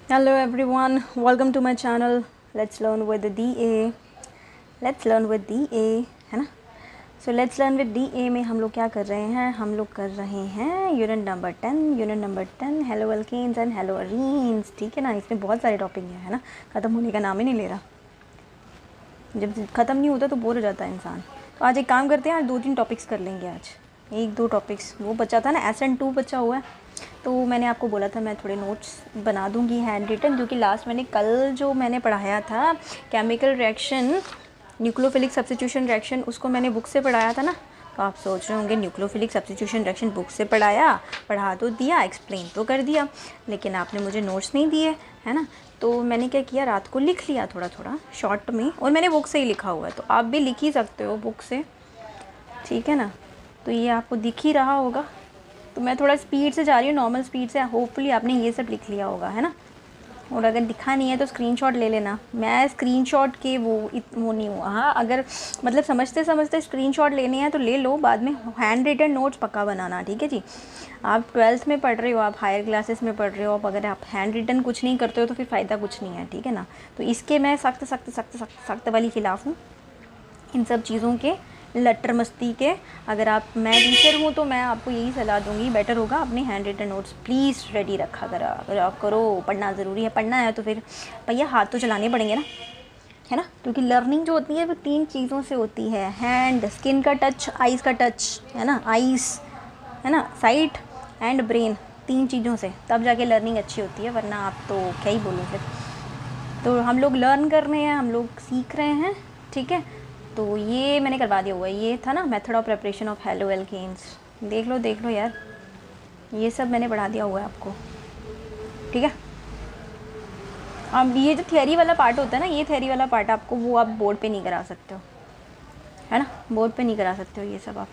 Hello everyone, welcome to my channel. Let's learn with the DA. Let's learn with DA, है ना? So let's learn with DA में हम लोग क्या कर रहे हैं? हम लोग कर रहे हैं unit number 10 haloalkanes and haloarenes. ठीक है ना? इसमें बहुत सारे टॉपिक हैं, है ना? ख़त्म होने का नाम ही नहीं ले रहा। जब ख़त्म नहीं होता तो बोर हो जाता है इंसान। तो आज एक काम करते हैं, आज 2-3 टॉपिक्स कर लेंगे। आज 1-2 टॉपिक्स वो बचा था ना, SN2 बचा हुआ है। तो मैंने आपको बोला था मैं थोड़े नोट्स बना दूंगी हैंड रिटन, क्योंकि लास्ट मैंने कल जो मैंने पढ़ाया था chemical reaction nucleophilic substitution reaction, उसको मैंने बुक से पढ़ाया था ना। तो आप सोच रहे होंगे न्यूक्लियोफिलिक सब्स्टिट्यूशन रिएक्शन बुक से पढ़ा तो दिया, एक्सप्लेन तो कर दिया, लेकिन आपने मुझे नोट्स नहीं दिए, है ना? तो मैंने क्या किया, रात को लिख लिया थोड़ा थोड़ा शॉर्ट में, और मैंने बुक से ही लिखा हुआ है, तो आप भी लिख ही सकते हो बुक से। ठीक है ना? तो ये आपको दिख ही रहा होगा। तो मैं थोड़ा स्पीड से जा रही हूँ, नॉर्मल स्पीड से। होपफुली आपने ये सब लिख लिया होगा, है ना? और अगर दिखा नहीं है तो स्क्रीनशॉट ले लेना। मैं स्क्रीनशॉट के वो नहीं हुआ। हाँ, अगर मतलब समझते समझते स्क्रीनशॉट लेने हैं तो ले लो, बाद में हैंड रिटन नोट्स पक्का बनाना। ठीक है जी? आप 12th में पढ़ रहे हो, आप हायर क्लासेस में पढ़ रहे हो, अब अगर आप हैंड रिटन कुछ नहीं करते हो तो फिर फ़ायदा कुछ नहीं है। ठीक है ना? तो इसके मैं सख्त सख्त सख्त सख्त सख्त वाली खिलाफ़ हूँ, इन सब चीज़ों के, लट्टर मस्ती के। अगर आप, मैं टीचर हूँ तो मैं आपको यही सलाह दूंगी, बेटर होगा अपने hand written notes please ready रखा करो। पढ़ना ज़रूरी है, पढ़ना है तो फिर भैया हाथ तो चलाने पड़ेंगे ना, है ना? क्योंकि लर्निंग जो होती है वो 3 चीज़ों से होती है, हैंड, स्किन का टच, आइज़ का टच, है ना? आइज़, है ना? साइट एंड ब्रेन, 3 चीज़ों से तब जाके लर्निंग अच्छी होती है, वरना आप तो क्या ही बोलूँ फिर। तो हम लोग लर्न कर रहे हैं, हम लोग सीख रहे हैं। ठीक है? तो ये मैंने करवा दिया हुआ है, ये था ना method of preparation of haloalkanes. देख लो यार, ये सब मैंने पढ़ा दिया हुआ है आपको। ठीक है? अब ये जो थियरी वाला पार्ट होता है ना, ये थियरी वाला पार्ट आपको, वो आप बोर्ड पे नहीं करा सकते हो, है ना? बोर्ड पे नहीं करा सकते हो ये सब आप।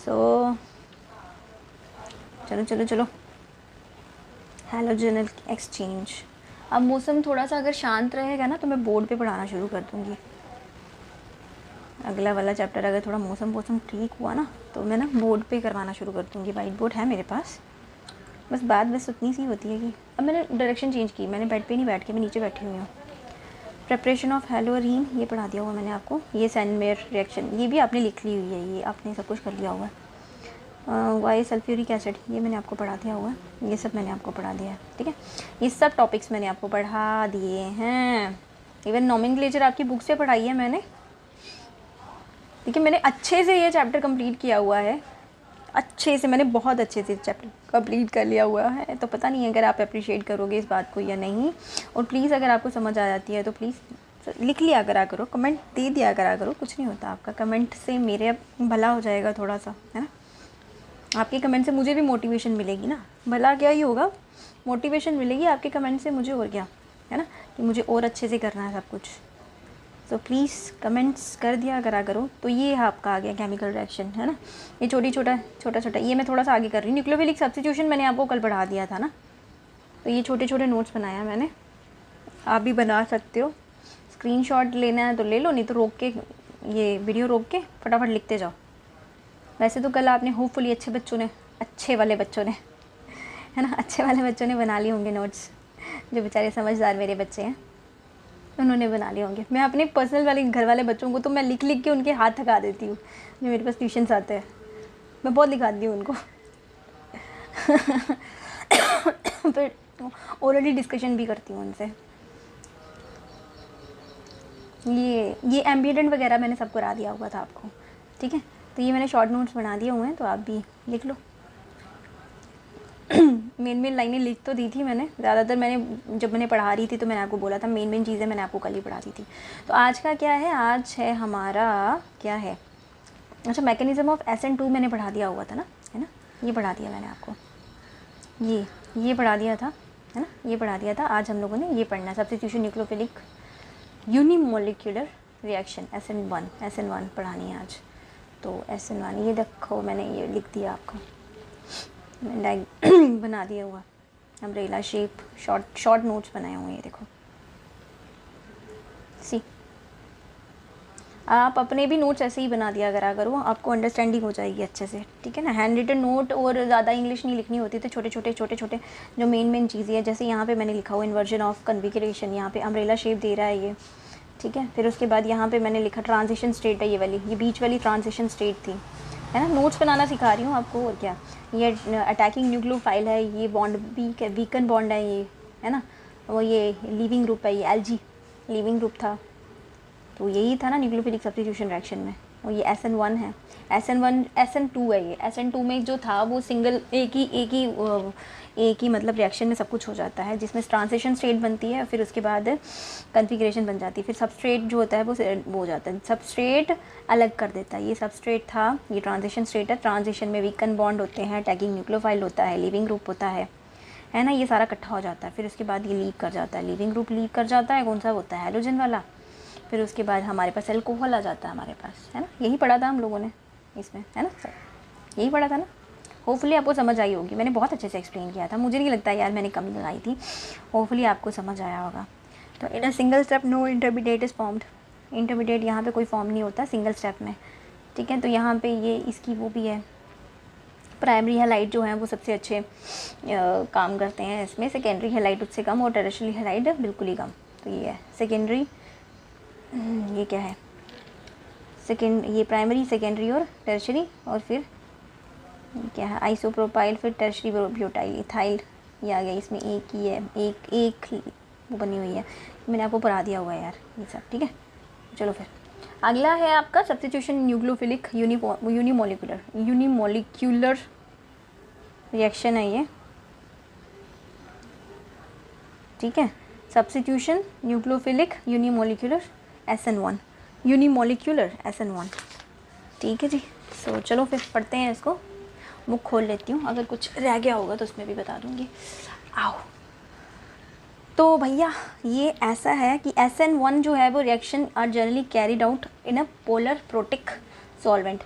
सो चलो चलो चलो, हैलोजेनल एक्सचेंज। अब मौसम थोड़ा सा अगर शांत रहेगा ना तो मैं बोर्ड पे पढ़ाना शुरू कर दूँगी। अगला वाला चैप्टर अगर थोड़ा मौसम ठीक हुआ ना तो मैं ना बोर्ड पे करवाना शुरू कर दूँगी। वाइट बोर्ड है मेरे पास, बस बात बस उतनी सी होती है कि अब मैंने डायरेक्शन चेंज की, मैंने बेड पे नहीं बैठ के मैं नीचे बैठी हुई हूँ। प्रिपरेशन ऑफ हेलोरीन ये पढ़ा दिया हुआ मैंने आपको। ये सैनमेयर रिएक्शन ये भी आपने लिख ली हुई है, ये आपने सब कुछ कर लिया हुआ है। वाई सल्फ्यूरिक एसिड ये मैंने आपको पढ़ा दिया हुआ है, ये सब मैंने आपको पढ़ा दिया है। ठीक है? ये सब टॉपिक्स मैंने आपको पढ़ा दिए हैं। इवन नोमेनक्लेचर आपकी बुक से पढ़ाई है मैंने। देखिए, मैंने अच्छे से ये चैप्टर कंप्लीट किया हुआ है, अच्छे से, मैंने बहुत अच्छे से चैप्टर कंप्लीट कर लिया हुआ है। तो पता नहीं अगर आप अप्रिशिएट करोगे इस बात को या नहीं। और प्लीज़ अगर आपको समझ आ जाती है तो प्लीज़ लिख लिया करा करो, कमेंट दे दिया करा करो। कुछ नहीं होता, आपका कमेंट से मेरे भला हो जाएगा थोड़ा सा, है ना? आपके कमेंट से मुझे भी मोटिवेशन मिलेगी ना, भला क्या ही होगा, मोटिवेशन मिलेगी आपके कमेंट से मुझे, और क्या, है ना? कि मुझे और अच्छे से करना है सब कुछ। तो प्लीज़ कमेंट्स कर दिया करो। तो ये आपका आ गया केमिकल रिएक्शन, है ना? ये छोटा ये मैं थोड़ा सा आगे कर रही हूँ। न्यूक्लियोफिलिक सब्स्टिट्यूशन मैंने आपको कल पढ़ा दिया था ना, तो ये छोटे छोटे नोट्स बनाया मैंने, आप भी बना सकते हो। स्क्रीनशॉट लेना है तो ले लो, नहीं तो रोक के, ये वीडियो रोक के फटाफट लिखते जाओ। वैसे तो कल आपने होपफुली अच्छे वाले बच्चों ने, है ना, अच्छे वाले बच्चों ने बना लिए होंगे नोट्स। जो बेचारे समझदार मेरे बच्चे हैं उन्होंने बना लिए होंगे। मैं अपने पर्सनल वाले घर वाले बच्चों को तो मैं लिख लिख के उनके हाथ थका देती हूँ, जो मेरे पास ट्यूशन्स आते हैं। मैं बहुत लिखाती हूँ उनको। फिर ऑलरेडी डिस्कशन भी करती हूँ उनसे। ये एम्बिडेंट वगैरह मैंने सब करा दिया हुआ था आपको। ठीक है? तो ये मैंने शॉर्ट नोट्स बना दिए हुए हैं, तो आप भी लिख लो। मेन लाइनें लिख तो दी थी मैंने, ज़्यादातर मैंने जब मैंने पढ़ा रही थी तो मैंने आपको बोला था मेन चीज़ें मैंने आपको कल ही पढ़ा दी थी। तो आज का क्या है, आज है हमारा क्या है, अच्छा, मैकेनिज़्म ऑफ SN2 मैंने पढ़ा दिया हुआ था ना, है ना? ये पढ़ा दिया मैंने आपको, ये पढ़ा दिया था, है ना? ये पढ़ा दिया था। आज हम लोगों ने ये पढ़ना है, substitution nucleophilic unimolecular reaction SN1 पढ़ानी है आज। तो SN1 ये देखो मैंने ये लिख दिया आपको, बना दिया हुआ अम्ब्रेला शेप, शॉर्ट नोट्स बनाए हुए हैं, देखो सी। आप अपने भी नोट्स ऐसे ही बना दिया करो, आपको अंडरस्टैंडिंग हो जाएगी अच्छे से, ठीक है ना। हैंड रिटन नोट और ज़्यादा इंग्लिश नहीं लिखनी होती, तो छोटे छोटे जो मेन चीज़ें हैं, जैसे यहाँ पे मैंने लिखा हुआ इन्वर्जन ऑफ कन्फिगरेशन, यहाँ पे अम्ब्रेला शेप दे रहा है ये, ठीक है। फिर उसके बाद यहाँ पे मैंने लिखा ट्रांजिशन स्टेट है, ये बीच वाली ट्रांजिशन स्टेट थी, है ना। नोट्स बनाना सिखा रही हूँ आपको, और क्या। ये अटैकिंग न्यूक्लियोफाइल है, ये बॉन्ड भी वीकन बॉन्ड है ये, है ना। वो ये लीविंग ग्रुप है, ये एलजी लीविंग ग्रुप था, तो यही था ना न्यूक्लियोफिलिक सब्स्टिट्यूशन रिएक्शन में। और ये SN1 है, SN2 है ये। SN2 में जो था वो सिंगल एक ही मतलब रिएक्शन में सब कुछ हो जाता है, जिसमें ट्रांजिशन स्टेट बनती है, फिर उसके बाद कन्फिगरेशन बन जाती है, फिर सबस्ट्रेट जो होता है वो हो जाता है, सबस्ट्रेट अलग कर देता है। ये सबस्ट्रेट था, ये ट्रांजिशन स्टेट है। ट्रांजिशन में वीकन बॉन्ड होते हैं, टैगिंग न्यूक्लियोफाइल होता है, लीविंग ग्रुप होता है ना, ये सारा इकट्ठा हो जाता है। फिर उसके बाद ये लीव कर जाता है, लीविंग ग्रुप लीव कर जाता है, कौन सा होता है, हैलोजन वाला। फिर उसके बाद हमारे पास अल्कोहल आ जाता है हमारे पास, है ना। यही पढ़ा था हम लोगों ने इसमें, है ना सर, यही पढ़ा था ना। होपफुली आपको समझ आई होगी, मैंने बहुत अच्छे से एक्सप्लेन किया था, मुझे नहीं लगता यार मैंने कमी लगाई थी। होपफुली आपको समझ आया होगा। तो in a single step no intermediate is formed, intermediate यहाँ पे कोई फॉर्म नहीं होता सिंगल स्टेप में, ठीक है। तो यहाँ पे ये इसकी वो भी है, प्राइमरी हैलाइड जो है वो सबसे अच्छे काम करते हैं इसमें, सेकेंडरी हैलाइड उससे कम, और टर्शियरी हैलाइड बिल्कुल ही कम। तो ये है सेकेंडरी, ये क्या है ये प्राइमरी, सेकेंडरी और टर्शियरी, और फिर क्या है आइसोप्रोपाइल, फिर टर्शियरी ब्यूटाइल, इथाइल, ये आ गया। इसमें एक ही है, एक वो बनी हुई है, मैंने आपको पढ़ा दिया हुआ है यार ये सब, ठीक है। चलो फिर अगला है आपका सब्स्टिट्यूशन न्यूक्लियोफिलिक यूनिमोलिक्यूलर रिएक्शन है ये, ठीक है। Substitution nucleophilic unimolecular SN1, unimolecular SN1, ठीक है जी। सो चलो फिर पढ़ते हैं इसको, बुक खोल लेती हूँ, अगर कुछ रह गया होगा तो उसमें भी बता दूँगी। आओ, तो भैया ये ऐसा है कि SN1 जो है वो reaction are generally carried out in a polar protic solvent.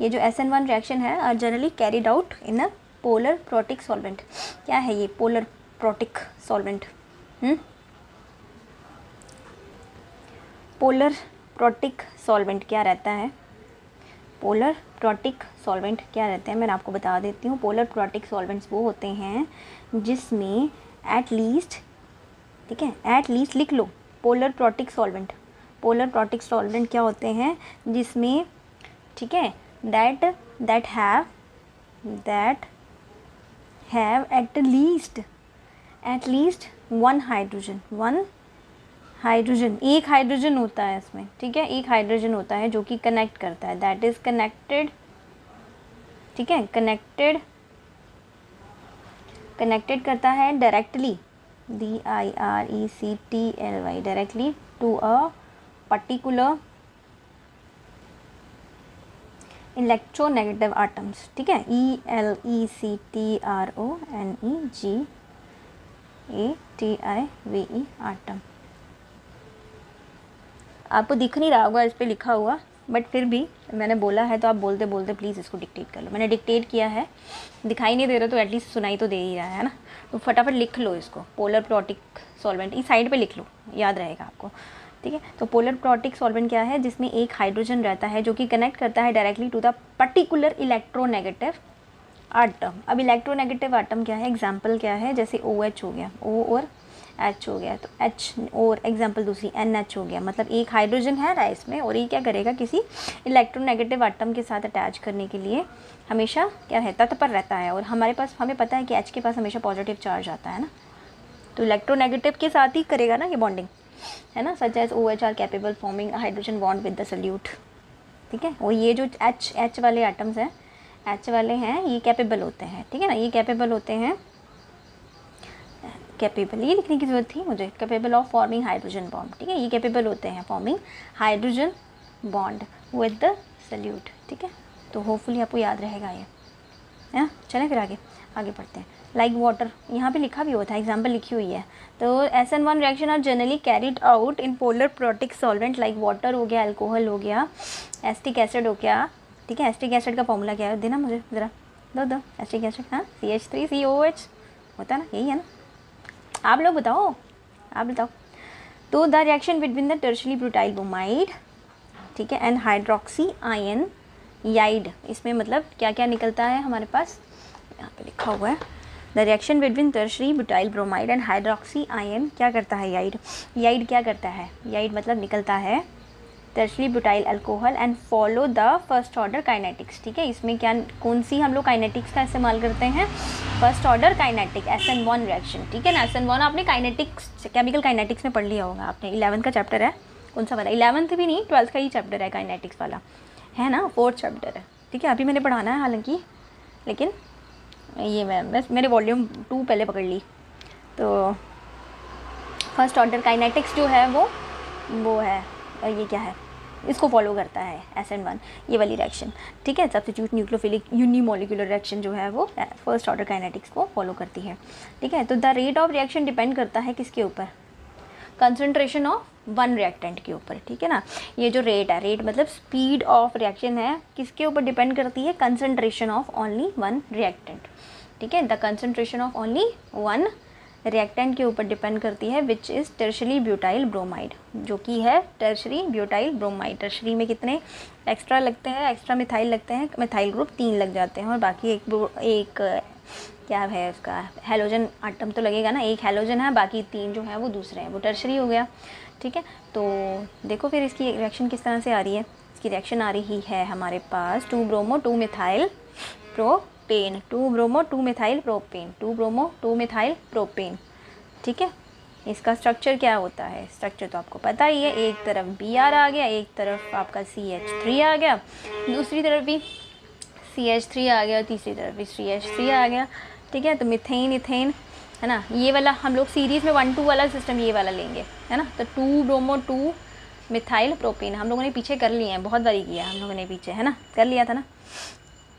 ये जो SN1 रिएक्शन है are generally carried out in a polar protic solvent. क्या है ये polar protic solvent? Polar protic solvent क्या रहता है? पोलर प्रोटिक सॉल्वेंट क्या रहते हैं, मैं आपको बता देती हूँ। पोलर प्रोटिक सॉल्वेंट्स वो होते हैं जिसमें एट लीस्ट, ठीक है, एट लीस्ट लिख लो, polar protic solvent. Polar protic solvent क्या होते हैं जिसमें, ठीक है, that have at least one hydrogen, एक हाइड्रोजन होता है इसमें, ठीक है, एक हाइड्रोजन होता है जो कि कनेक्ट करता है, दैट इज कनेक्टेड, ठीक है, कनेक्टेड करता है directly, DIRECTLY, directly to a particular electronegative atoms, ठीक है, ELECTRONEGATIVE आटम। आपको दिख नहीं रहा होगा इस पर लिखा हुआ, बट फिर भी मैंने बोला है तो आप बोलते बोलते प्लीज़ इसको डिक्टेट कर लो। मैंने डिक्टेट किया है, दिखाई नहीं दे रहा तो एटलीस्ट सुनाई तो दे ही रहा है ना। तो फटाफट लिख लो इसको, पोलर प्रोटिक सॉल्वेंट, इस साइड पे लिख लो, याद रहेगा आपको, ठीक है। तो पोलर प्रोटिक सॉल्वेंट क्या है, जिसमें एक हाइड्रोजन रहता है जो कि कनेक्ट करता है directly to the particular electronegative atom. अब इलेक्ट्रोनेगेटिव आटम क्या है, एग्जाम्पल क्या है, जैसे OH हो गया, O और H हो गया, तो H और एग्जाम्पल दूसरी NH हो गया, मतलब एक हाइड्रोजन है ना इसमें, और ये क्या करेगा, किसी इलेक्ट्रोनेगेटिव आटम के साथ अटैच करने के लिए हमेशा क्या है, तत्पर रहता है। और हमारे पास, हमें पता है कि H के पास हमेशा पॉजिटिव चार्ज आता है ना, तो इलेक्ट्रोनेगेटिव के साथ ही करेगा ना ये बॉन्डिंग, है ना। Such as OH are capable forming hydrogen bond with the solute, ठीक है। और ये जो H वाले आटम्स हैं, H वाले हैं, ये कैपेबल होते हैं, ठीक है ना, ये कैपेबल होते हैं, कैपेबल ये लिखने की ज़रूरत थी मुझे, capable of forming hydrogen bond, ठीक है, ये कैपेबल होते हैं forming hydrogen bond with the solute, ठीक है। तो होपफुली आपको याद रहेगा ये, है। चलें फिर आगे पढ़ते हैं। लाइक वाटर, यहाँ पे लिखा भी होता है, एग्जाम्पल लिखी हुई है। तो SN1 reaction are generally carried out in polar protic solvent like water हो गया, अल्कोहल हो गया, एसिटिक एसिड हो गया, ठीक है। एसिटिक एसिड का फॉर्मूला क्या है, देना मुझे ज़रा, दो एसिटिक एसिड, हाँ, CH3COOH होता है ना, यही है ना, आप लोग बताओ, आप बताओ। तो the reaction between the tertiary butyl bromide ठीक है, एंड हाइड्रोक्सी आयन याइड, इसमें मतलब क्या क्या निकलता है हमारे पास, यहाँ पे लिखा हुआ है the reaction between tertiary butyl bromide and hydroxy ion क्या करता है, याइड क्या करता है, याइड मतलब निकलता है tertiary butyl alcohol and follow the first order kinetics. ठीक है, इसमें क्या कौन सी हम लोग काइनेटिक्स का इस्तेमाल करते हैं, first order kinetic SN1 reaction. ठीक है ना, SN1 आपने काइनेटिक्स केमिकल काइनेटिक्स में पढ़ लिया होगा आपने, 11th का चैप्टर है, कौन सा वाला, 11th भी नहीं 12th का ही चैप्टर है काइनेटिक्स वाला, है ना, 4th चैप्टर है। ठीक है, अभी मैंने पढ़ाना है हालांकि, लेकिन ये मैं मेरे वॉल्यूम 2 पहले पकड़ ली। तो फर्स्ट ऑर्डर काइनेटिक्स जो है वो है, ये क्या है, इसको फॉलो करता है SN1, ये वाली रिएक्शन। ठीक है, सब्स्टिट्यूट न्यूक्लियोफिलिक यूनिमोलिकुलर रिएक्शन जो है वो फर्स्ट ऑर्डर काइनेटिक्स को फॉलो करती है। ठीक है, तो the rate of reaction depend करता है किसके ऊपर, कंसंट्रेशन ऑफ वन रिएक्टेंट के ऊपर। ठीक है ना, ये जो रेट है, रेट मतलब स्पीड ऑफ रिएक्शन है, किसके ऊपर डिपेंड करती है, concentration of only one reactant. ठीक है, the concentration of only one reactant के ऊपर डिपेंड करती है, which is tertiary butyl bromide, जो कि है टर्शरी ब्यूटाइल ब्रोमाइड। टर्शरी में कितने एक्स्ट्रा लगते हैं, एक्स्ट्रा मिथाइल लगते हैं, मिथाइल ग्रुप 3 लग जाते हैं, और बाकी एक क्या है उसका हेलोजन आटम तो लगेगा ना, एक हेलोजन है, बाकी 3 जो है वो दूसरे हैं, वो टर्शरी हो गया। ठीक है, तो देखो फिर इसकी रिएक्शन किस तरह से आ रही है, इसकी रिएक्शन आ रही है हमारे पास 2 bromo 2 methyl propane, 2 bromo 2 methyl propane, 2 bromo 2 methyl propane. ठीक है, इसका स्ट्रक्चर क्या होता है, स्ट्रक्चर तो आपको पता ही है, एक तरफ Br आ गया, एक तरफ आपका CH3 आ गया, दूसरी तरफ भी CH3 आ गया, तीसरी तरफ भी CH3 आ गया। ठीक है, तो मिथेन इथेन है ना, ये वाला हम लोग सीरीज़ में 1-2 वाला सिस्टम ये वाला लेंगे, है ना। तो 2 ब्रोमो 2 मिथाइल प्रोपेन हम लोगों ने पीछे कर लिए हैं, बहुत बारी किया हम लोगों ने पीछे, है ना, कर लिया था ना।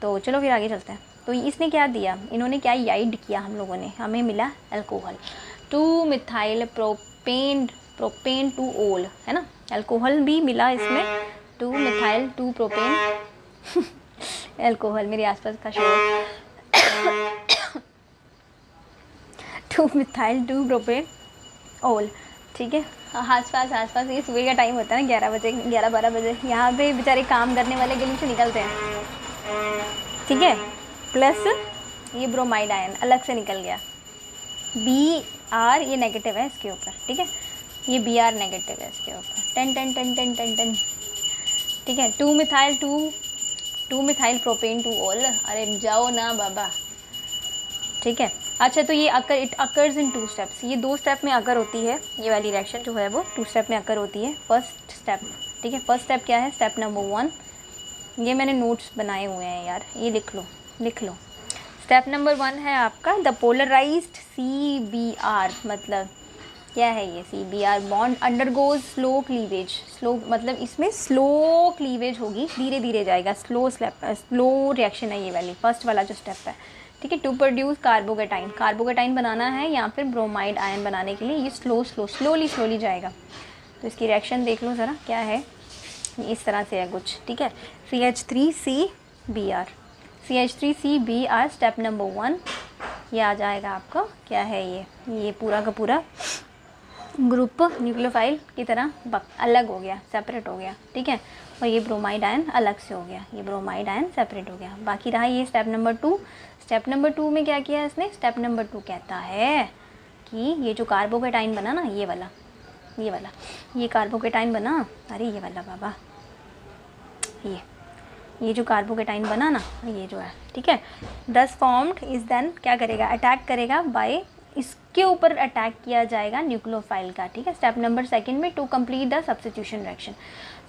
तो चलो फिर आगे चलते हैं। तो इसने क्या दिया, इन्होंने क्या याइड किया हम लोगों ने, हमें मिला अल्कोहल 2 मिथाइल प्रोपेन 2 ओल, है ना, अल्कोहल भी मिला इसमें 2 मिथाइल 2 प्रोपेन अल्कोहल, मेरे आसपास का शोर 2 मिथाइल 2 प्रोपेन ओल। ठीक है, आसपास ये सुबह का टाइम होता है ना, 11 बजे 11-12 बजे, यहाँ पे बेचारे काम करने वाले गली से निकलते हैं। ठीक है, प्लस ये ब्रोमाइड आयन अलग से निकल गया, Br ये नेगेटिव है इसके ऊपर। ठीक है, ये Br नेगेटिव है इसके ऊपर, 10। ठीक है, 2 मिथाइल प्रोपेन 2 ओल, अरे जाओ ना बाबा। ठीक है, अच्छा, तो ये इट अकर्स इन 2 स्टेप्स, ये 2 स्टेप में अकर होती है, ये वाली रिएक्शन जो है वो 2 स्टेप में अकर होती है। फर्स्ट स्टेप, ठीक है, फर्स्ट स्टेप क्या है, स्टेप नंबर 1, ये मैंने नोट्स बनाए हुए हैं यार, ये लिख लो। स्टेप नंबर 1 है आपका द पोलराइज्ड CBr, मतलब क्या है ये CBr bond undergoes slow cleavage, slow मतलब इसमें स्लो क्लीवेज होगी, धीरे धीरे जाएगा, स्लो रिएक्शन है ये वाली, फर्स्ट वाला जो स्टेप है। ठीक है, टू प्रोड्यूस कार्बोकेटाइन बनाना है या फिर ब्रोमाइड आयन बनाने के लिए ये स्लोली जाएगा। तो इसकी रिएक्शन देख लो ज़रा क्या है, इस तरह से है कुछ। ठीक है, CH3CBr स्टेप नंबर 1 ये आ जाएगा आपका, क्या है ये पूरा का पूरा ग्रुप न्यूक्लियोफाइल की तरह अलग हो गया, सेपरेट हो गया। ठीक है, और ये ब्रोमाइड आयन अलग से हो गया, ये ब्रोमाइड आयन सेपरेट हो गया। बाकी रहा ये स्टेप नंबर 2। स्टेप नंबर 2 में क्या किया इसने, स्टेप नंबर 2 कहता है कि ये जो कार्बोकेटाइन बना ना, ये वाला ये कार्बोकेटाइन बना, अरे ये वाला बाबा, ये जो कार्बोकेटाइन बना ना, ये जो है, ठीक है, दस फॉर्म्ड इज देन क्या करेगा, अटैक करेगा बाय, इसके ऊपर अटैक किया जाएगा न्यूक्लियोफाइल का। ठीक है, स्टेप नंबर 2 में to complete the substitution reaction.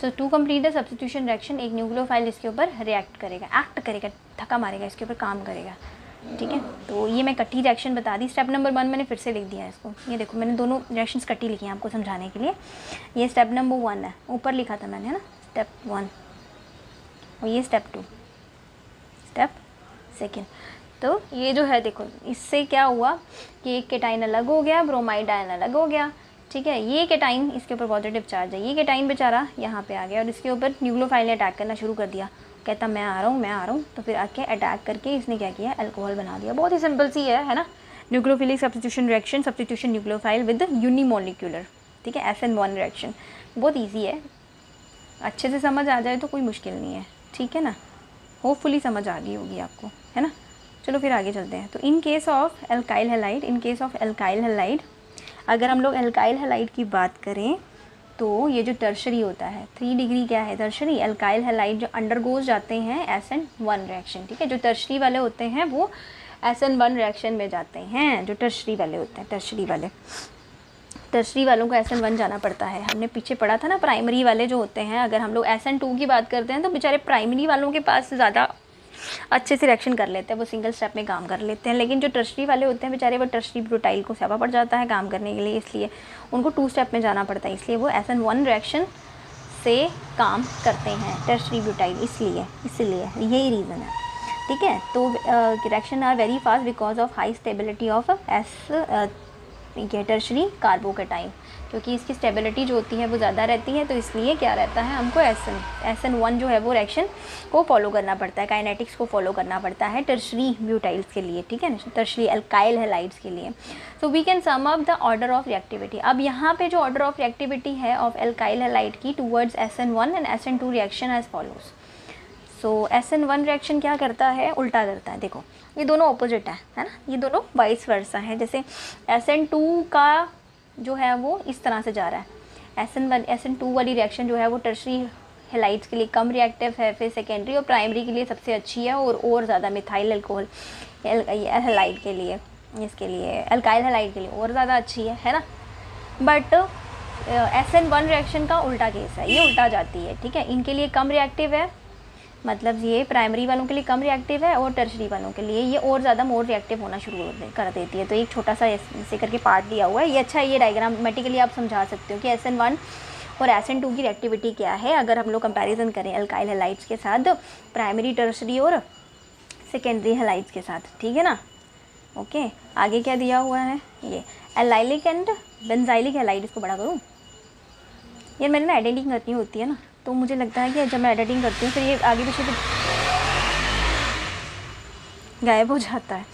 So to complete the substitution reaction, एक न्यूक्लियोफाइल इसके ऊपर रिएक्ट करेगा, एक्ट करेगा, धक्का मारेगा, इसके ऊपर काम करेगा। ठीक है, तो ये मैं कट्टी रिएक्शन बता दी। स्टेप नंबर 1 मैंने फिर से लिख दिया है इसको, ये देखो मैंने दोनों रिएक्शंस कट्टी लिखी हैं आपको समझाने के लिए। ये स्टेप नंबर 1 है, ऊपर लिखा था मैंने, है ना, स्टेप 1, और ये स्टेप 2, स्टेप 2। तो ये जो है देखो, इससे क्या हुआ कि एक केटाइन अलग हो गया, ब्रोमाइड आयन अलग हो गया। ठीक है, ये केटाइन इसके ऊपर पॉजिटिव चार्ज है, ये केटाइन बेचारा यहाँ पे आ गया और इसके ऊपर न्यूक्लियोफाइल ने अटैक करना शुरू कर दिया, कहता मैं आ रहा हूँ। तो फिर आके अटैक करके इसने क्या किया, अल्कोहल बना दिया। बहुत ही सिंपल सी है ना, nucleophilic substitution reaction, substitution nucleophile with unimolecular. ठीक है, SN1 रिएक्शन बहुत ईजी है, अच्छे से समझ आ जाए तो कोई मुश्किल नहीं है, ठीक है ना। होपफुली समझ आ गई होगी आपको, है ना। चलो फिर आगे चलते हैं। तो in case of alkyl halide, in case of alkyl halide, अगर हम लोग एल्काइल हैलाइड की बात करें तो ये जो टर्शरी होता है, 3 डिग्री क्या है टर्शरी, एल्काइल हैलाइड जो अंडरगोज जाते हैं SN1 रिएक्शन, ठीक है। जो टर्शरी वाले होते हैं वो SN1 रिएक्शन में जाते हैं, जो टर्शरी वाले होते हैं, टर्शरी वालों को SN1 जाना पड़ता है। हमने पीछे पढ़ा था ना, प्राइमरी वाले जो होते हैं, अगर हम लोग SN2 की बात करते हैं तो बेचारे प्राइमरी वालों के पास ज़्यादा अच्छे से रिएक्शन कर लेते हैं, वो सिंगल स्टेप में काम कर लेते हैं। लेकिन जो टर्शरी वाले होते हैं बेचारे, वो टर्शरी ब्यूटाइल को सेवा पड़ जाता है काम करने के लिए, इसलिए उनको 2 स्टेप में जाना पड़ता है, इसलिए वो SN1 रिएक्शन से काम करते हैं टर्शरी ब्यूटाइल, इसलिए यही रीज़न है, ठीक है। तो reaction are very fast because of high stability of tertiary carbocation, क्योंकि इसकी स्टेबिलिटी जो होती है वो ज़्यादा रहती है, तो इसलिए क्या रहता है, हमको SN1 जो है वो रिएक्शन को फॉलो करना पड़ता है, काइनेटिक्स को फॉलो करना पड़ता है टर्शरी ब्यूटाइल्स के लिए, ठीक है, टर्शरी एल्काइल हैलाइड्स के लिए। So we can sum up the order of reactivity. अब यहाँ पे जो ऑर्डर ऑफ रिएक्टिविटी है ऑफ एल्काइल हैलाइड की towards SN1 and SN2 reaction as follows. So SN1 reaction क्या करता है, उल्टा करता है। देखो ये दोनों ऑपोजिट है ना, ये दोनों वाइस वर्सा है। जैसे SN2 का जो है वो इस तरह से जा रहा है, SN2 वाली रिएक्शन जो है वो टर्शरी हैलाइड्स के लिए कम रिएक्टिव है, फिर सेकेंडरी और प्राइमरी के लिए सबसे अच्छी है, और ज़्यादा मिथाइल अल्कोहल हैलाइड के लिए, इसके लिए एल्काइल हैलाइड के लिए और ज़्यादा अच्छी है ना। बट SN1 रिएक्शन का उल्टा केस है, ये उल्टा जाती है, ठीक है। इनके लिए कम रिएक्टिव है, मतलब ये प्राइमरी वालों के लिए कम रिएक्टिव है, और टर्शरी वालों के लिए ये और ज़्यादा मोर रिएक्टिव होना शुरू कर देती है। तो एक छोटा सा ऐसे करके पार्ट दिया हुआ है, ये अच्छा है, ये डायग्रामेटिकली आप समझा सकते हो कि SN1 और SN2 की रिएक्टिविटी क्या है, अगर हम लोग कंपैरिजन करें एल्काइल हैलाइड्स के साथ, प्राइमरी, टर्शरी और सेकेंडरी हैलाइड्स के साथ, ठीक है ना। ओके, आगे क्या दिया हुआ है, ये एलाइलिक एंड बेंजाइलिक हैलाइड, इसको बड़ा करूँ यार, मैंने ना एडिटिंग करनी होती है ना, तो मुझे लगता है कि जब मैं एडिटिंग करती हूँ फिर ये आगे पीछे तो गायब हो जाता है,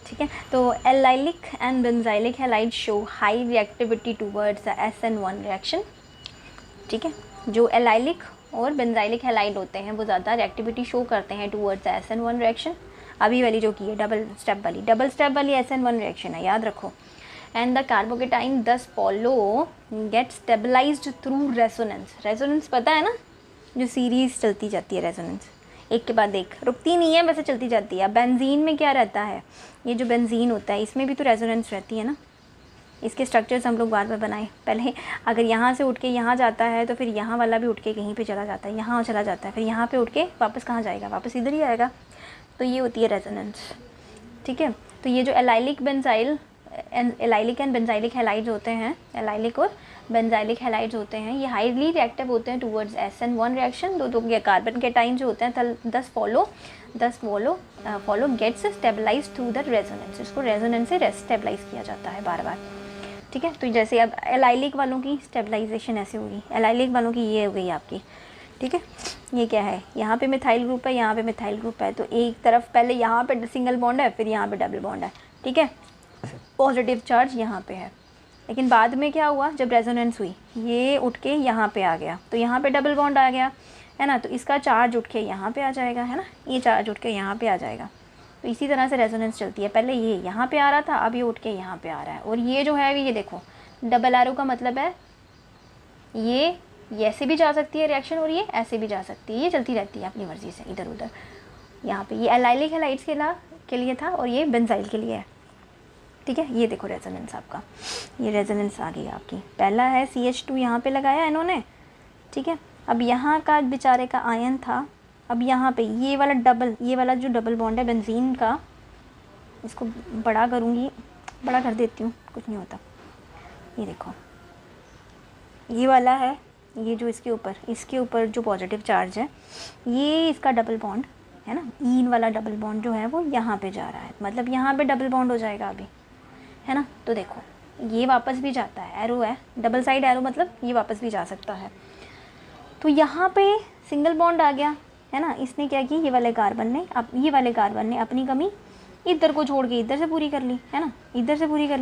ठीक है। तो allylic and benzylic halide show high reactivity towards the SN1 reaction, ठीक है। जो एलाइलिक और बेंजाइलिक हैलाइड होते हैं वो ज़्यादा रिएक्टिविटी शो करते हैं टूवर्ड्स द SN1 रिएक्शन। अभी वाली जो की है डबल स्टेप वाली SN1 रिएक्शन है, याद रखो। And the carbocation thus follow get stabilized through resonance. Resonance पता है ना, जो सीरीज चलती जाती है, रेजोनेंस एक के बाद एक रुकती नहीं है, वैसे चलती जाती है। बेंजीन में क्या रहता है, ये जो बेंजीन होता है इसमें भी तो रेजोनेंस रहती है ना। इसके स्ट्रक्चर्स हम लोग बार बार बनाए, पहले अगर यहाँ से उठ के यहाँ जाता है तो फिर यहाँ वाला भी उठ के कहीं पे चला जाता है, यहाँ चला जाता है, फिर यहाँ पे उठ के वापस कहाँ जाएगा, वापस इधर ही आएगा। तो ये होती है रेजोनेंस, ठीक है। तो ये जो एलाइलिक एंड बेंजाइलिक हैलाइड्स होते हैं, एलाइलिक और बेंजाइलिक हैलाइड्स होते हैं, ये हाईली रिएक्टिव होते हैं टूवर्ड्स SN1 रिएक्शन। दो कार्बन केटाइन जो होते हैं thus follow gets stabilize through the resonance. इसको रेजोनेंस से स्टेबलाइज किया जाता है बार बार, ठीक है। तो जैसे अब एलाइलिक वालों की स्टेबलाइजेशन ऐसे होगी, एलाइलिक वालों की ये हो गई आपकी, ठीक है। ये क्या है, यहाँ पे मिथाइल ग्रुप है, यहाँ पे मिथाइल ग्रुप है, तो एक तरफ पहले यहाँ पे सिंगल बॉन्ड है, फिर यहाँ पे डबल बॉन्ड है, ठीक है। पॉजिटिव चार्ज यहाँ पे है, लेकिन बाद में क्या हुआ, जब रेजोनेंस हुई ये उठ के यहाँ पे आ गया, तो यहाँ पे डबल बॉन्ड आ गया, है ना। तो इसका चार्ज उठ के यहाँ पे आ जाएगा, है ना, ये चार्ज उठ के यहाँ पे आ जाएगा। तो इसी तरह से रेजोनेंस चलती है, पहले ये यहाँ पे आ रहा था, अब ये उठ के यहाँ पे आ रहा है। और ये जो है ये देखो डबल एरो का मतलब है ये ऐसे भी जा सकती है रिएक्शन, और ये ऐसे भी जा सकती है, ये चलती रहती है अपनी मर्ज़ी से इधर उधर। यहाँ पे ये एलाइलिक हैलाइड्स के लिए था, और ये बेंजाइल के लिए है, ठीक है। ये देखो रेजोनेंस आपका, ये रेजोनेंस आ गई आपकी। पहला है CH2 यहाँ पे लगाया इन्होंने, ठीक है। अब यहाँ का बेचारे का आयन था, अब यहाँ पे ये वाला जो डबल बॉन्ड है बेंजीन का, इसको बड़ा करूँगी, बड़ा कर देती हूँ, कुछ नहीं होता। ये देखो ये वाला है, ये जो इसके ऊपर जो पॉजिटिव चार्ज है, ये इसका डबल बॉन्ड है ना, ईन वाला डबल बॉन्ड जो है वो यहाँ पे जा रहा है, मतलब यहाँ पे डबल बॉन्ड हो जाएगा अभी, है ना। तो देखो ये वापस भी जाता है, एरो है, डबल साइड एरो, मतलब ये वापस भी जा सकता है। तो यहाँ पे सिंगल बॉन्ड आ गया, है ना। इसने क्या की, ये वाले कार्बन ने अपनी कमी इधर को छोड़ के इधर से पूरी कर ली, है ना, इधर से पूरी कर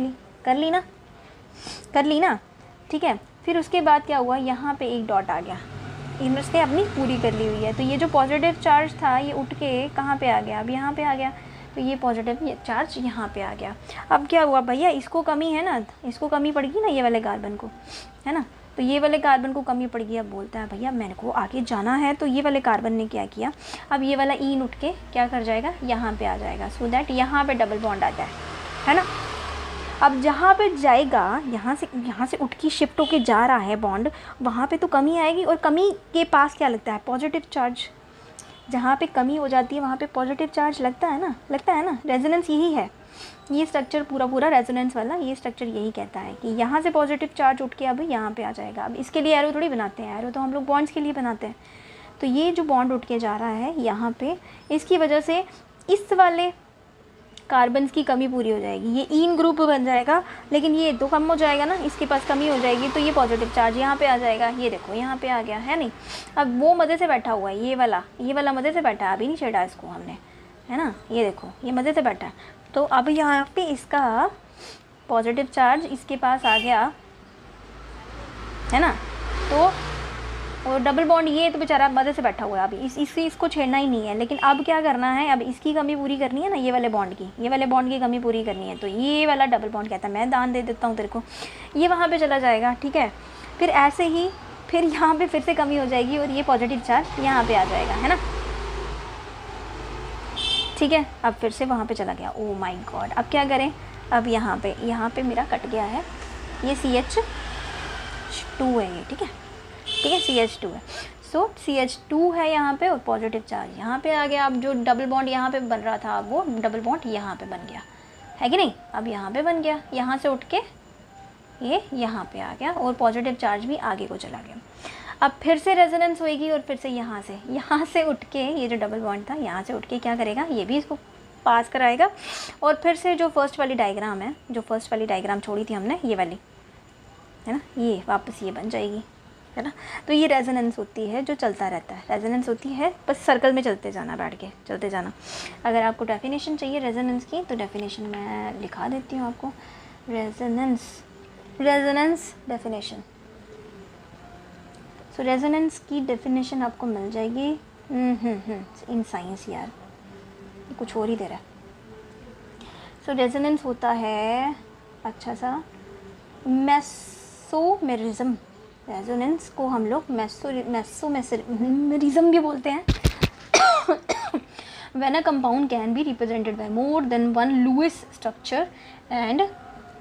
ली ना, ठीक है। फिर उसके बाद क्या हुआ, यहाँ पे एक डॉट आ गया, इसने अपनी पूरी कर ली हुई है। तो ये जो पॉजिटिव चार्ज था ये उठ के कहाँ पे आ गया, अब यहाँ पे आ गया। तो ये पॉजिटिव चार्ज यहाँ पे आ गया। अब क्या हुआ भैया, इसको कमी है ना, इसको कमी पड़ेगी ना ये वाले कार्बन को, है ना। तो ये वाले कार्बन को कमी पड़ गई। अब बोलता है भैया मेरे को आगे जाना है। तो ये वाले कार्बन ने क्या किया, अब ये वाला ईन उठ के क्या कर जाएगा, यहाँ पे आ जाएगा, सो दैट यहाँ पे डबल बॉन्ड आ जाए, है ना। अब जहाँ पे जाएगा, यहाँ से उठ के शिफ्ट होके जा रहा है बॉन्ड, वहाँ पे तो कमी आएगी। और कमी के पास क्या लगता है, पॉजिटिव चार्ज। जहाँ पे कमी हो जाती है वहाँ पे पॉजिटिव चार्ज लगता है ना। रेजोनेंस यही है, ये स्ट्रक्चर पूरा रेजोनेंस वाला ये स्ट्रक्चर यही कहता है कि यहाँ से पॉजिटिव चार्ज उठ के अब यहाँ पे आ जाएगा। अब इसके लिए एरो थोड़ी बनाते हैं, एरो तो हम लोग बॉन्ड्स के लिए बनाते हैं। तो ये जो बॉन्ड उठ के जा रहा है यहाँ पे, इसकी वजह से इस वाले कार्बन्स की कमी पूरी हो जाएगी, ये ईन ग्रुप बन जाएगा। लेकिन ये तो कम हो जाएगा ना, इसके पास कमी हो जाएगी, तो ये पॉजिटिव चार्ज यहाँ पे आ जाएगा। ये देखो यहाँ पे आ गया, है नहीं। अब वो मज़े से बैठा हुआ है, ये वाला मज़े से बैठा है, अभी नहीं छेड़ा इसको हमने, है ना। ये देखो ये मज़े से बैठा है। तो अब यहाँ पे इसका पॉजिटिव चार्ज इसके पास आ गया, है ना। तो और डबल बॉन्ड ये तो बेचारा मज़े से बैठा हुआ है, अभी इसको छेड़ना ही नहीं है। लेकिन अब क्या करना है, अब इसकी कमी पूरी करनी है ना, ये वाले बॉन्ड की कमी पूरी करनी है। तो ये वाला डबल बॉन्ड कहता है मैं दान दे देता हूँ तेरे को, ये वहाँ पे चला जाएगा, ठीक है। फिर ऐसे ही फिर यहाँ पे फिर से कमी हो जाएगी और ये पॉजिटिव चार्ज यहाँ पे आ जाएगा, है ना, ठीक है। अब फिर से वहाँ पे चला गया, ओ माय गॉड। अब क्या करें, अब यहाँ पे मेरा कट गया है, ये CH2 है ये, ठीक है CH2 है। सो CH2 है यहाँ पे और पॉजिटिव चार्ज यहाँ पे आ गया। अब जो डबल बॉन्ड यहाँ पे बन रहा था वो डबल बॉन्ड यहाँ पे बन गया, है कि नहीं। अब यहाँ पे बन गया, यहाँ से उठ के ये यहाँ पे आ गया और पॉजिटिव चार्ज भी आगे को चला गया। अब फिर से रेजोनेंस होएगी और फिर से यहाँ से उठ के ये जो डबल बॉन्ड था यहाँ से उठ के क्या करेगा, ये भी इसको पास कराएगा। और फिर से जो फर्स्ट वाली डायग्राम छोड़ी थी हमने, ये वाली, है ना, ये वापस ये बन जाएगी, है ना। तो ये रेजोनेंस होती है जो चलता रहता है, रेजोनेंस होती है बस सर्कल में चलते जाना, बैठ के चलते जाना। अगर आपको डेफिनेशन चाहिए रेजोनेंस की तो डेफिनेशन मैं लिखा देती हूँ आपको। रेजोनेंस डेफिनेशन, सो रेजोनेंस की डेफिनेशन आपको मिल जाएगी इन साइंस, यार कुछ और ही दे रहा है। सो रेजोनेंस होता है अच्छा सा मेसोमेरिज्म। रेजोनेंस को हम लोग मेसोमेरिज्म भी बोलते हैं। When a compound can be represented by more than one Lewis structure and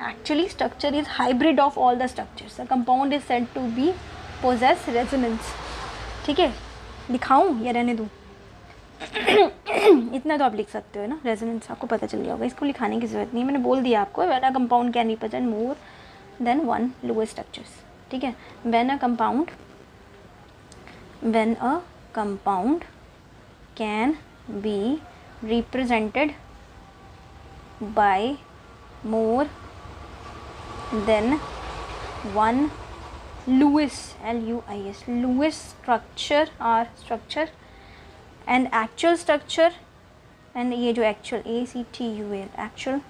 actually structure is hybrid of all the structures, the compound is said to be possess resonance। ठीक है, दिखाऊं या रहने दूं? इतना तो आप लिख सकते हो ना, रेजोनेंस आपको पता चल गया होगा, इसको लिखाने की ज़रूरत नहीं है, मैंने बोल दिया आपको। When a compound can represent more than one Lewis structures, ठीक है। when a compound can be represented by more than one Lewis structure and actual structure, and ये जो actual actual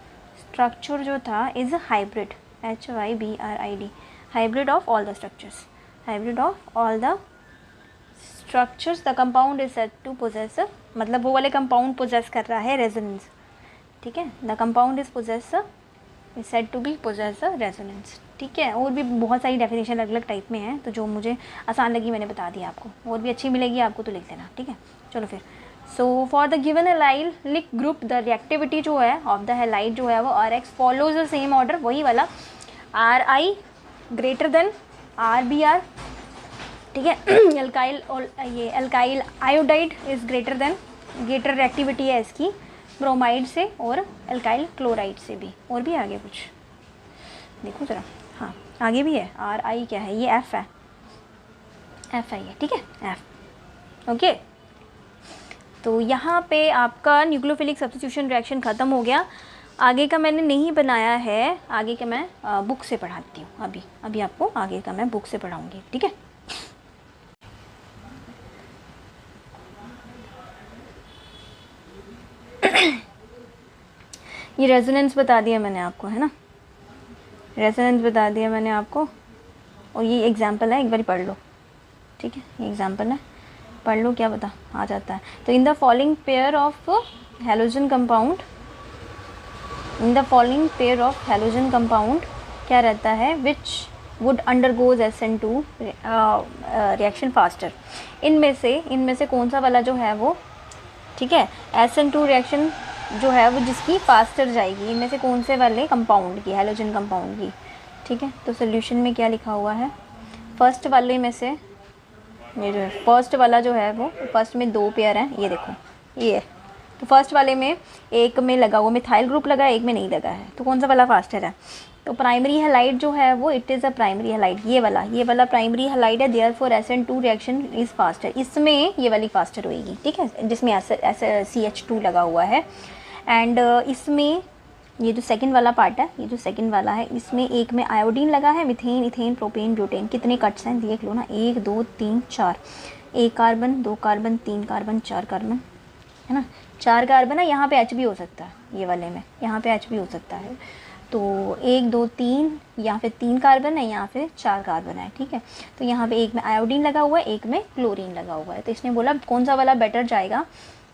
structure जो था is a hybrid, hybrid, hybrid of all the structures, the compound is said to possess मतलब वो वाले compound possess कर रहा है resonance, ठीक है। the compound is said to be possess resonance, ठीक है। और भी बहुत सारी डेफिनेशन अलग अलग टाइप में है, तो जो मुझे आसान लगी मैंने बता दिया आपको, और भी अच्छी मिलेगी आपको तो लिख देना, ठीक है। चलो फिर, so for the given allylic group the reactivity जो है ऑफ द हैलाइड जो है वो RX follows the same order, वही वाला RI ग्रेटर देन RBR, ठीक है। एल्काइल और ये alkyl iodide is greater reactivity है इसकी ब्रोमाइड से और एल्काइल क्लोराइड से भी। और भी आगे कुछ देखो ज़रा, हाँ आगे भी है। RI क्या है, ये F है, FI है, ठीक है, F, ओके। तो यहाँ पे आपका न्यूक्लियोफिलिक सब्स्टिट्यूशन रिएक्शन ख़त्म हो गया। आगे का मैंने नहीं बनाया है, आगे का मैं बुक से पढ़ाती हूँ। अभी आपको आगे का मैं बुक से पढ़ाऊँगी, ठीक है। ये रेजोनेंस बता दिया मैंने आपको, है ना, रेजोनेंस बता दिया मैंने आपको, और ये एग्जाम्पल है, एक बार पढ़ लो। ठीक है, ये एग्जाम्पल है, पढ़ लो, क्या पता आ जाता है। तो in the following pair of halogen compound, in the following pair of halogen compound क्या रहता है, which would undergoes SN2 reaction faster. इनमें से कौन सा वाला जो है वो, ठीक है, SN2 रिएक्शन जो है वो जिसकी फास्टर जाएगी, इनमें से कौन से वाले कंपाउंड की, हेलोजन कंपाउंड की। ठीक है, तो सोल्यूशन में क्या लिखा हुआ है, फर्स्ट वाले में से ये जो है, फर्स्ट वाला जो है वो, फर्स्ट में 2 पेयर हैं, ये देखो ये है। तो फर्स्ट वाले में एक में लगा हुआ मिथाइल ग्रुप लगा है, एक में नहीं लगा है, तो कौन सा वाला फास्टर है। तो प्राइमरी हैलाइड जो है वो, it is a primary halide, ये वाला प्राइमरी हैलाइड है, therefore SN2 reaction is faster, इसमें ये वाली फास्टर होएगी। ठीक है, जिसमें CH2 लगा हुआ है। एंड इसमें ये जो सेकंड वाला पार्ट है, ये जो सेकंड वाला है, इसमें एक में आयोडीन लगा है, मीथेन, इथेन, प्रोपेन, ब्यूटेन। कितने कट्स हैं देख लो ना, 1 2 3 4, 1 कार्बन, 2 कार्बन, 3 कार्बन, 4 कार्बन, है ना, 4 कार्बन है। यहाँ पे H भी हो सकता है, ये वाले में यहाँ पे H भी हो सकता है। तो 1 2 3, यहाँ पे 3 कार्बन है, यहाँ पे 4 कार्बन है। ठीक है, तो यहाँ पे एक में आयोडीन लगा हुआ है, एक में क्लोरीन लगा हुआ है। तो इसने बोला कौन सा वाला बेटर जाएगा,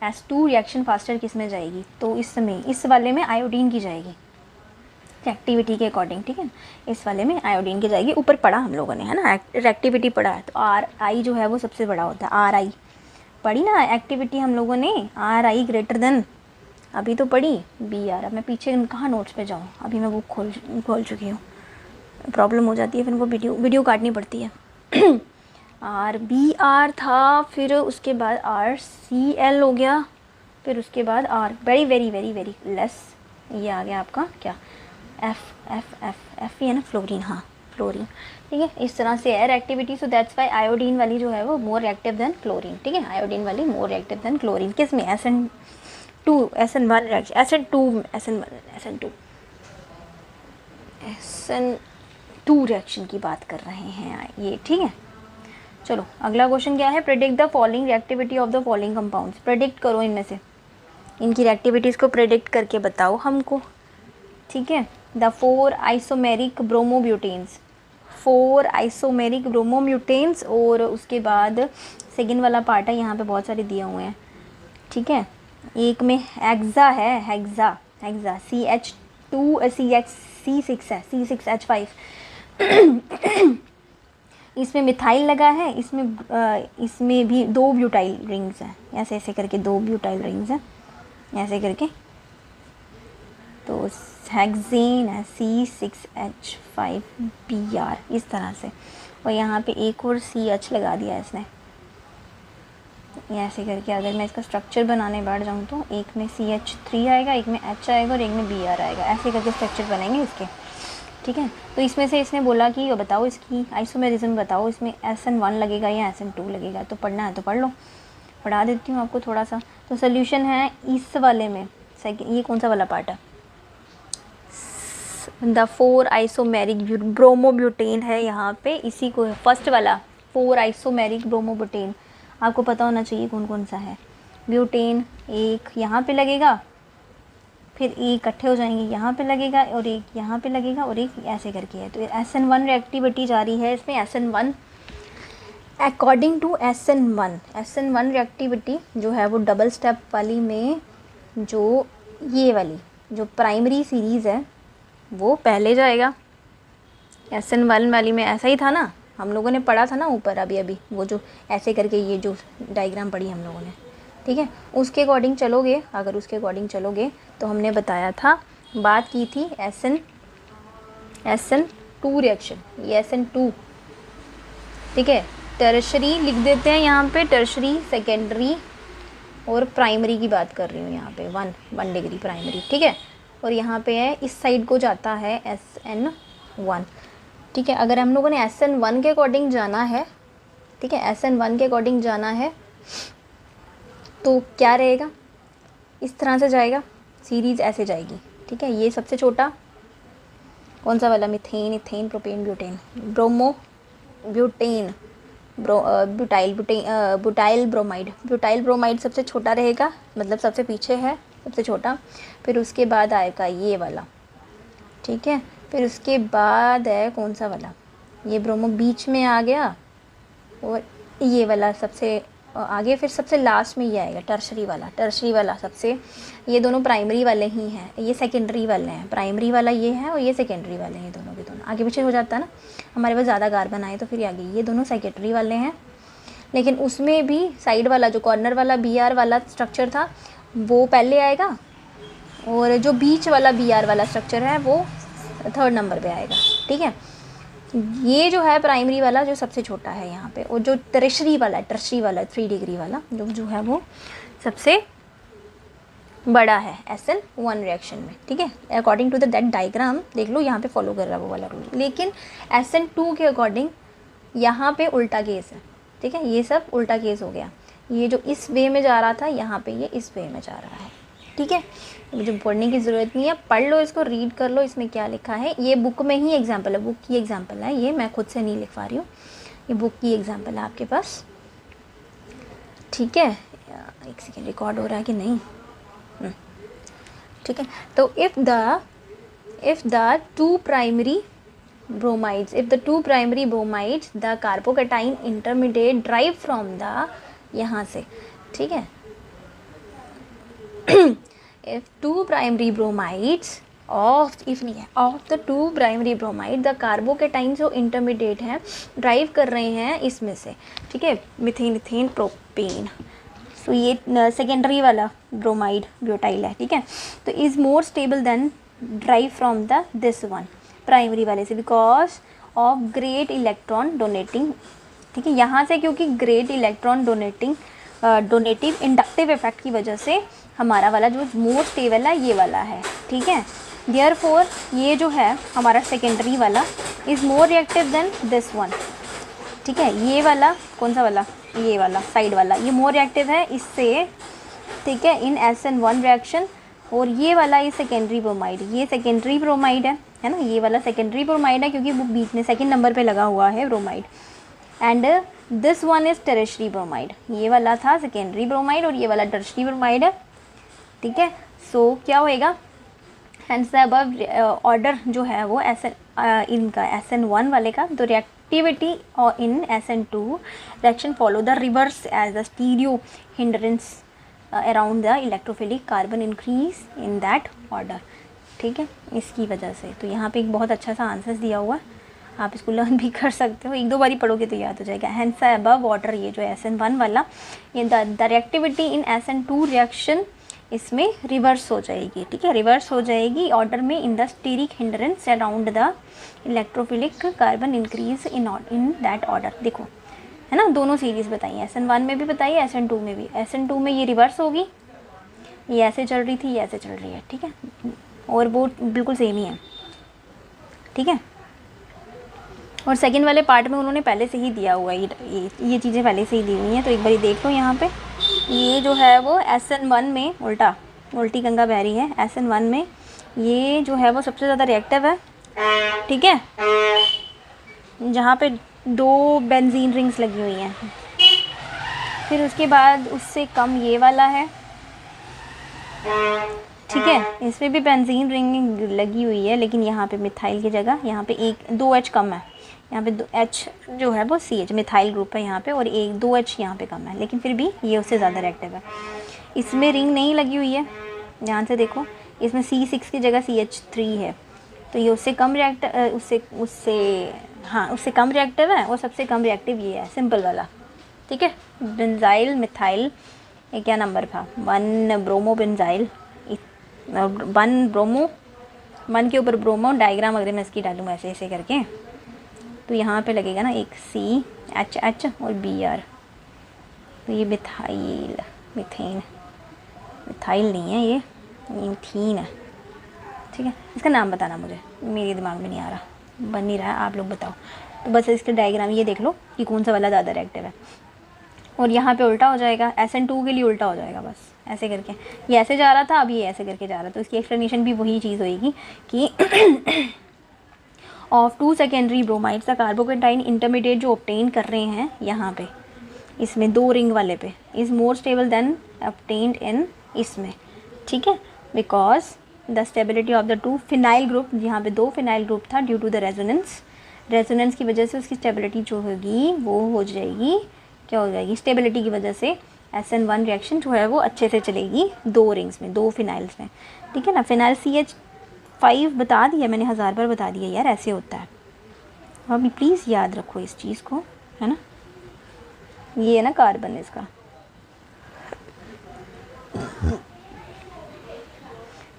S2 रिएक्शन फास्टर किस में जाएगी, तो इसमें, इस वाले में आयोडीन की जाएगी एक्टिविटी के अकॉर्डिंग। ठीक है, इस वाले में आयोडीन की जाएगी। ऊपर पढ़ा हम लोगों ने, है ना, एक्टिविटी पढ़ा है, तो RI जो है वो सबसे बड़ा होता है। RI पढ़ी ना एक्टिविटी हम लोगों ने, RI ग्रेटर देन, अभी तो पढ़ी BR। अब मैं पीछे कहाँ नोट्स पे जाऊँ, अभी मैं बुक खोल चुकी हूँ, प्रॉब्लम हो जाती है फिर वो वीडियो काटनी पड़ती है। BR था, फिर उसके बाद RCl हो गया, फिर उसके बाद R, very very very very less, ये आ गया आपका क्या, F ही है ना, फ्लोरीन, हाँ फ्लोरीन। ठीक है, इस तरह से है activity. So that's why iodine वाली जो है वो मोर रिएक्टिव देन क्लोरीन। ठीक है, आयोडीन वाली मोर रिएक्टिव देन क्लोरीन। किस में, SN1 रिएक्शन, SN2 रिएक्शन की बात कर रहे हैं ये। ठीक है, चलो अगला क्वेश्चन क्या है, predict the following reactivity of the following compounds. Predict करो, इनमें से इनकी रिएक्टिविटीज़ को प्रेडिक्ट करके बताओ हमको। ठीक है, द 4 आइसोमेरिक ब्रोमोब्यूटेन्स, 4 आइसोमेरिक ब्रोमोब्यूटेन्स, और उसके बाद सेकेंड वाला पार्ट है, यहाँ पे बहुत सारे दिए हुए हैं। ठीक है, एक में हेक्सा है, हेक्सा CH2 C6 है, C6H5। इसमें मिथाइल लगा है, इसमें भी 2 ब्यूटाइल रिंग्स हैं, ऐसे ऐसे करके 2 ब्यूटाइल रिंग्स हैं, ऐसे करके। तो हेक्सेन है C6H5Br, इस तरह से। और यहाँ पे एक और CH लगा दिया है इसने, ऐसे करके। अगर मैं इसका स्ट्रक्चर बनाने बैठ जाऊँ तो एक में CH3 आएगा, एक में H आएगा और एक में Br आएगा, ऐसे करके स्ट्रक्चर बनेंगे इसके। ठीक है, तो इसमें से इसने बोला कि बताओ इसकी आइसोमेरिज्म बताओ, इसमें SN1 लगेगा या SN2 लगेगा। तो पढ़ना है तो पढ़ लो, पढ़ा देती हूँ आपको थोड़ा सा। तो सोल्यूशन है इस वाले में, ये कौन सा वाला पार्ट है, द 4 आइसोमेरिक ब्रोमोब्यूटेन है यहाँ पे, इसी को है फर्स्ट वाला 4 आइसोमेरिक ब्रोमोब्यूटेन। आपको पता होना चाहिए कौन कौन सा है। ब्यूटेन एक यहाँ पे लगेगा, फिर एक इकट्ठे हो जाएंगे, यहाँ पे लगेगा और एक यहाँ पे लगेगा और एक ऐसे करके है। तो SN1 रिएक्टिविटी जारी है इसमें, SN1 according to SN1 reactivity जो है वो डबल स्टेप वाली में, जो ये वाली जो प्राइमरी सीरीज़ है वो पहले जाएगा। SN1 वाली में ऐसा ही था ना, हम लोगों ने पढ़ा था ना ऊपर अभी वो जो ऐसे करके ये जो डायग्राम पढ़ी हम लोगों ने। ठीक है, उसके अकॉर्डिंग चलोगे, अगर उसके अकॉर्डिंग चलोगे तो हमने बताया था, बात की थी SN2 रिएक्शन, ये SN2। ठीक है, टर्शरी लिख देते हैं यहाँ पे, टर्शरी, सेकेंडरी और प्राइमरी की बात कर रही हूँ यहाँ पे, 1 डिग्री प्राइमरी। ठीक है, और यहाँ पे है इस साइड को जाता है SN1। ठीक है, अगर हम लोगों ने SN1 के अकॉर्डिंग जाना है, ठीक है, SN1 के अकॉर्डिंग जाना है तो क्या रहेगा, इस तरह से जाएगा, सीरीज़ ऐसे जाएगी। ठीक है, ये सबसे छोटा कौन सा वाला, methane, ethane, propane, butane, bromo butane, butyl bromide सबसे छोटा रहेगा, मतलब सबसे पीछे है, सबसे छोटा। फिर उसके बाद आएगा ये वाला। ठीक है, फिर उसके बाद है कौन सा वाला, ये ब्रोमो बीच में आ गया, और ये वाला सबसे आगे, फिर सबसे लास्ट में ये आएगा टर्शरी वाला सबसे, ये दोनों प्राइमरी वाले ही हैं, ये सेकेंडरी वाले हैं। प्राइमरी वाला ये है और ये सेकेंडरी वाले हैं, दोनों के दोनों। आगे पीछे हो जाता है ना, हमारे पास ज़्यादा कार्बन आए तो फिर आगे ये दोनों सेकेंडरी वाले हैं। लेकिन उसमें भी साइड वाला जो कॉर्नर वाला BR वाला स्ट्रक्चर था वो पहले आएगा, और जो बीच वाला BR वाला स्ट्रक्चर है वो 3rd नंबर पे आएगा। ठीक है, ये जो है प्राइमरी वाला जो सबसे छोटा है यहाँ पे, और जो टर्शरी वाला 3 डिग्री वाला जो है वो सबसे बड़ा है SN1 रिएक्शन में। ठीक है, according to the that diagram देख लो, यहाँ पे फॉलो कर रहा है वो वाला रूल। लेकिन SN2 के अकॉर्डिंग यहाँ पे उल्टा केस है। ठीक है, ये सब उल्टा केस हो गया, ये जो इस वे में जा रहा था यहाँ पे ये इस वे में जा रहा है। ठीक है, मुझे पढ़ने की ज़रूरत नहीं है, पढ़ लो इसको, रीड कर लो इसमें क्या लिखा है। ये बुक में ही एग्जाम्पल है, बुक की एग्जाम्पल है, ये मैं खुद से नहीं लिखवा रही हूँ, ये बुक की एग्जाम्पल है आपके पास। ठीक है, एक सेकेंड, रिकॉर्ड हो रहा है कि नहीं? ठीक है, तो if the two primary bromides the carbocation intermediate drive from the, यहाँ से, ठीक है, if two primary bromides of the two primary bromide the carbocation जो इंटरमीडिएट हैं ड्राइव कर रहे हैं इसमें से। ठीक है, मीथेन, इथेन, प्रोपेन। तो ये सेकेंडरी वाला ब्रोमाइड ब्यूटाइल है। ठीक है, तो is more stable then drive from the this one, primary वाले से, because of great electron donating. ठीक है, यहाँ से क्योंकि great electron donative inductive effect की वजह से हमारा वाला जो मोर स्टेबल है ये वाला है। ठीक है, देयरफॉर ये जो है हमारा सेकेंडरी वाला is more reactive then this one. ठीक है, ये वाला कौन सा वाला, ये वाला साइड वाला, ये मोर रिएक्टिव है इससे। ठीक है, इन SN1 रिएक्शन। और ये वाला ये सेकेंडरी ब्रोमाइड, ये सेकेंडरी ब्रोमाइड है ना, ये वाला सेकेंडरी ब्रोमाइड है क्योंकि वो बीच में 2nd नंबर पे लगा हुआ है bromide. And this one is tertiary bromide, ये वाला था सेकेंडरी ब्रोमाइड और ये वाला टर्शरी ब्रोमाइड है। ठीक है, सो क्या होएगा, हैंस अबव ऑर्डर जो है वो इनका SN1 वाले का, तो रिएक्टिविटी और in SN2 reaction follow the reverse as the stereo hindrance around the electrophilic carbon increase in that order. ठीक है, इसकी वजह से। तो यहाँ पे एक बहुत अच्छा सा आंसर दिया हुआ है, आप इसको लर्न भी कर सकते हो, 1-2 बारी पढ़ोगे तो याद हो जाएगा। हैंस अबव ऑर्डर, ये जो SN1 वाला, ये the reactivity in SN2 reaction इसमें रिवर्स हो जाएगी। ठीक है, रिवर्स हो जाएगी ऑर्डर में, in the steric hindrance around the electrophilic carbon increase in that order. देखो है ना, दोनों सीरीज़ बताई, SN1 में भी बताई, SN2 में भी। SN2 में ये रिवर्स होगी, ये ऐसे चल रही थी, ये ऐसे चल रही है। ठीक है, और वो बिल्कुल सेम ही है। ठीक है, और सेकंड वाले पार्ट में उन्होंने पहले से ही दिया हुआ है, ये चीज़ें पहले से ही दी हुई हैं। तो एक बारी देख लो यहाँ पे, ये जो है वो SN1 में उल्टी गंगा बह रही है। SN1 में ये जो है वो सबसे ज़्यादा रिएक्टिव है। ठीक है, जहाँ पे 2 बेंजीन रिंग्स लगी हुई हैं। फिर उसके बाद उससे कम ये वाला है। ठीक है, इसमें भी बेंजीन रिंग लगी हुई है, लेकिन यहाँ पे मिथाइल की जगह यहाँ पे 2H कम है। यहाँ पे 2H जो है वो CH मिथाइल ग्रुप है यहाँ पे, और 2H यहाँ पे कम है, लेकिन फिर भी ये उससे ज़्यादा रिएक्टिव है। इसमें रिंग नहीं लगी हुई है, ध्यान से देखो, इसमें C6 की जगह CH3 है, तो ये उससे कम उससे कम रिएक्टिव है, और सबसे कम रिएक्टिव ये है, सिंपल वाला। ठीक है, बेंजाइल मिथाइल, ये क्या नंबर था, 1 ब्रोमो बेंजाइल, 1 ब्रोमो, 1 के ऊपर ब्रोमो। डायग्राम अगर मैं इसकी डालूँ ऐसे करके, तो यहाँ पे लगेगा ना एक CH और Br, तो ये मिथाइल नहीं है, ये मीथीन है। ठीक है, इसका नाम बताना मुझे, मेरे दिमाग में नहीं आ रहा, बन नहीं रहा है, आप लोग बताओ। तो बस इसके डायग्राम ये देख लो कि कौन सा वाला ज़्यादा रिएक्टिव है। और यहाँ पे उल्टा हो जाएगा, SN2 के लिए उल्टा हो जाएगा, बस ऐसे करके। ये ऐसे जा रहा था, अब ये ऐसे करके जा रहा था, तो इसकी एक्सप्लेनेशन भी वही चीज़ होएगी कि of 2 secondary bromides the carbocation intermediate जो ऑब्टेन कर रहे हैं यहाँ पे, इसमें 2 रिंग वाले पे, is more stable then obtained इन इसमें। ठीक है, because the stability of the 2 phenyl group, यहाँ पे 2 फिनाइल ग्रुप था, ड्यू टू द रेजोनेंस की वजह से उसकी स्टेबिलिटी जो होगी वो हो जाएगी क्या हो जाएगी, स्टेबिलिटी की वजह से SN1 रिएक्शन जो है वो अच्छे से चलेगी 2 रिंग्स में, 2 फिनाइल्स में, ठीक है ना। फिनाइल CH5 बता दिया मैंने, 1000 बार बता दिया यार, ऐसे होता है। अभी प्लीज़ याद रखो इस चीज़ को, है ना। ये है ना कार्बन इसका,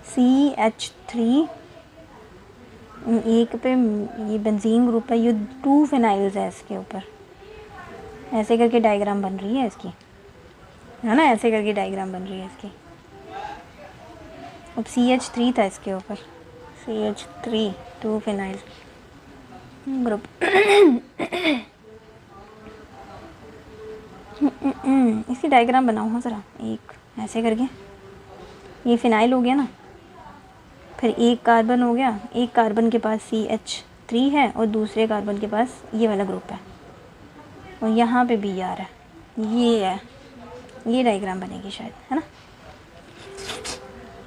CH3 एक पे ये बेंजीन ग्रुप है, ये 2 फिनाइल्स है इसके ऊपर, ऐसे करके डायग्राम बन रही है इसकी, है ना, ऐसे करके डायग्राम बन रही है इसकी। अब CH3 था इसके ऊपर, CH3 2 फिनाइल ग्रुप। इसकी डायग्राम बनाओ हाँ ज़रा, एक ऐसे करके, ये फिनाइल हो गया ना, फिर एक कार्बन हो गया, एक कार्बन के पास CH3 है और दूसरे कार्बन के पास ये वाला ग्रुप है, और यहाँ पे भी यार है, ये है, ये डायग्राम बनेगी शायद, है ना,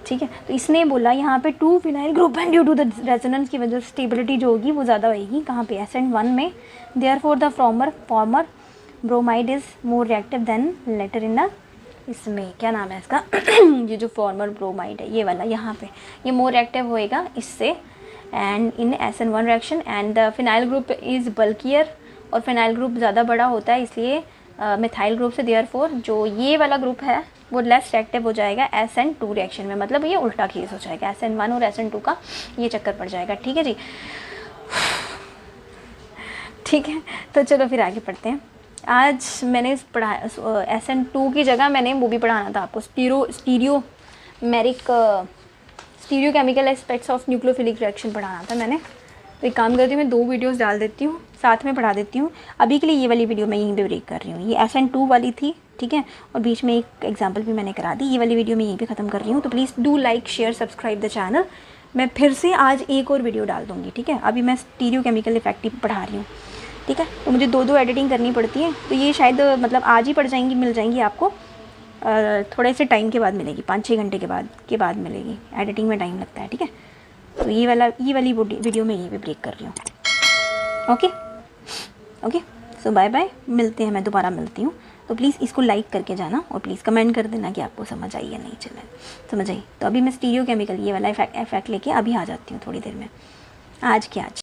ठीक है। तो इसने बोला यहाँ पे 2 phenyl group and due to the resonance की वजह से स्टेबिलिटी जो होगी वो ज़्यादा होगी कहाँ पे, SN1 में। Therefore the former bromide is more reactive than latter in the, इसमें क्या नाम है इसका ये जो फॉर्मर ब्रोमाइड है ये वाला, यहाँ पे ये मोर रिएक्टिव होएगा इससे, and in SN1 reaction, and the phenyl group is bulkier, और फिनाइल ग्रुप ज़्यादा बड़ा होता है इसलिए मिथाइल ग्रुप से, देयरफॉर जो ये वाला ग्रुप है वो लेस रिएक्टिव हो जाएगा SN2 रिएक्शन में, मतलब ये उल्टा केस हो जाएगा, SN1 और SN2 का ये चक्कर पड़ जाएगा, ठीक है जी। ठीक है, तो चलो फिर आगे पढ़ते हैं। आज मैंने पढ़ाया SN2 की जगह मैंने वो भी पढ़ाना था आपको, stereo chemical aspects of nucleophilic reaction पढ़ाना था मैंने। तो एक काम करती हूँ, मैं 2 वीडियोस डाल देती हूँ, साथ में पढ़ा देती हूँ। अभी के लिए ये वाली वीडियो मैं यहीं पे ब्रेक कर रही हूँ, ये SN2 वाली थी, ठीक है, और बीच में एक एग्जांपल भी मैंने करा दी, ये वाली वीडियो मैं यहीं पे ख़त्म कर रही हूँ। तो please do like share subscribe the channel. मैं फिर से आज एक और वीडियो डाल दूँगी, ठीक है। अभी मैं स्टीरियो केमिकल इफेक्ट पढ़ा रही हूँ, ठीक है, तो मुझे 2 एडिटिंग करनी पड़ती है, तो ये शायद मतलब आज ही पड़ जाएंगी, मिल जाएंगी आपको थोड़े से टाइम के बाद मिलेगी, 5-6 घंटे के बाद मिलेगी, एडिटिंग में टाइम लगता है, ठीक है। तो ये वाली वीडियो मैं यहीं पे ब्रेक कर रही हूँ। ओके, सो बाय बाय, मिलते हैं, मैं दोबारा मिलती हूँ। तो प्लीज़ इसको लाइक करके जाना और प्लीज़ कमेंट कर देना कि आपको समझ आई या नहीं समझ आई। तो अभी मैं स्टीरियो केमिकल ये वाला इफेक्ट लेके अभी आ जाती हूँ थोड़ी देर में, आज के आज।